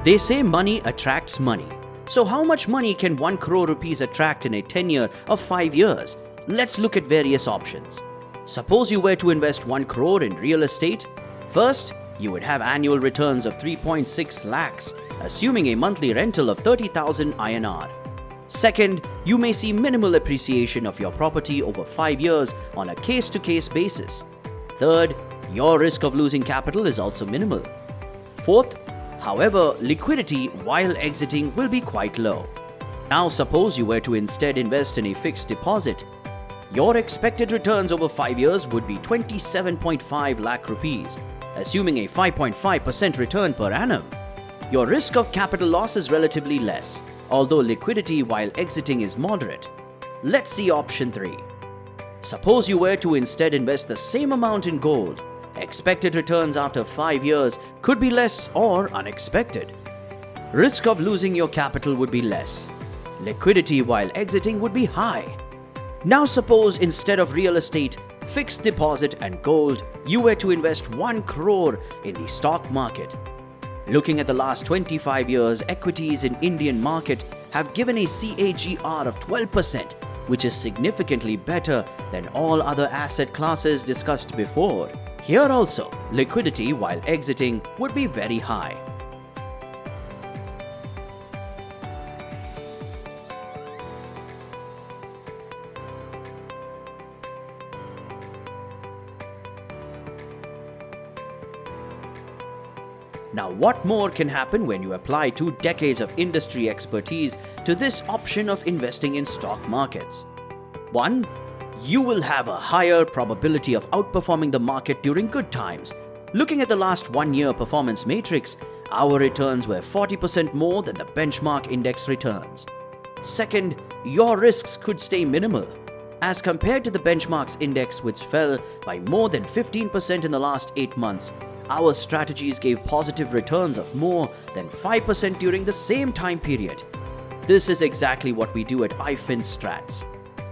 They say money attracts money. So how much money can 1 crore rupees attract in a tenure of 5 years? Let's look at various options. Suppose you were to invest 1 crore in real estate. First, you would have annual returns of 3.6 lakhs, assuming a monthly rental of 30,000 INR. Second, you may see minimal appreciation of your property over 5 years on a case-to-case basis. Third, your risk of losing capital is also minimal. Fourth, however, liquidity while exiting will be quite low. Now suppose you were to instead invest in a fixed deposit. Your expected returns over 5 years would be 27.5 lakh rupees, assuming a 5.5% return per annum. Your risk of capital loss is relatively less, although liquidity while exiting is moderate. Let's see option 3. Suppose you were to instead invest the same amount in gold. Expected returns after 5 years could be less or unexpected. Risk of losing your capital would be less. Liquidity while exiting would be high. Now suppose instead of real estate, fixed deposit and gold, you were to invest 1 crore in the stock market. Looking at the last 25 years, equities in Indian market have given a CAGR of 12%, which is significantly better than all other asset classes discussed before. Here also, liquidity while exiting would be very high. Now, what more can happen when you apply 2 decades of industry expertise to this option of investing in stock markets? 1. You will have a higher probability of outperforming the market during good times. Looking at the last 1-year performance matrix, our returns were 40% more than the benchmark index returns. Second, your risks could stay minimal. As compared to the benchmark's index, which fell by more than 15% in the last 8 months, our strategies gave positive returns of more than 5% during the same time period. This is exactly what we do at iFinStrats,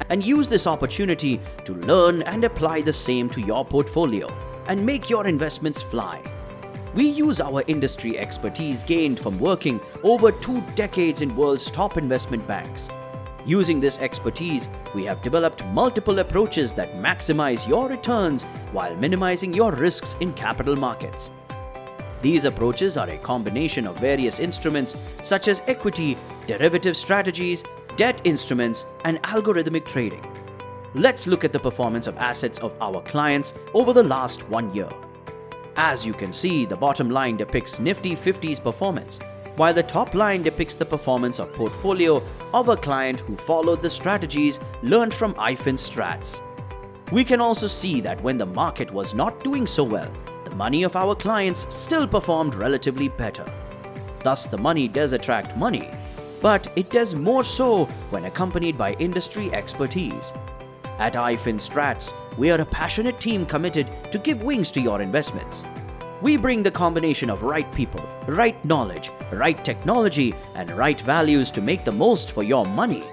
and use this opportunity to learn and apply the same to your portfolio and make your investments fly. We use our industry expertise gained from working over 2 decades in world's top investment banks. Using this expertise, we have developed multiple approaches that maximize your returns while minimizing your risks in capital markets. These approaches are a combination of various instruments such as equity, derivative strategies, debt instruments, and algorithmic trading. Let's look at the performance of assets of our clients over the last 1 year. As you can see, the bottom line depicts Nifty 50's performance, while the top line depicts the performance of portfolio of a client who followed the strategies learned from iFinStrats. We can also see that when the market was not doing so well, the money of our clients still performed relatively better. Thus, the money does attract money, but it does more so when accompanied by industry expertise. At iFinStrats, we are a passionate team committed to give wings to your investments. We bring the combination of right people, right knowledge, right technology, and right values to make the most for your money.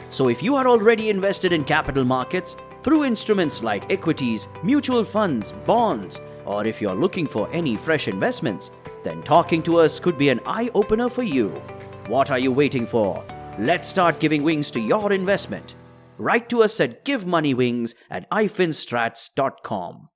So if you are already invested in capital markets through instruments like equities, mutual funds, bonds, or if you're looking for any fresh investments, then talking to us could be an eye-opener for you. What are you waiting for? Let's start giving wings to your investment. Write to us at givemoneywings@ifinstrats.com.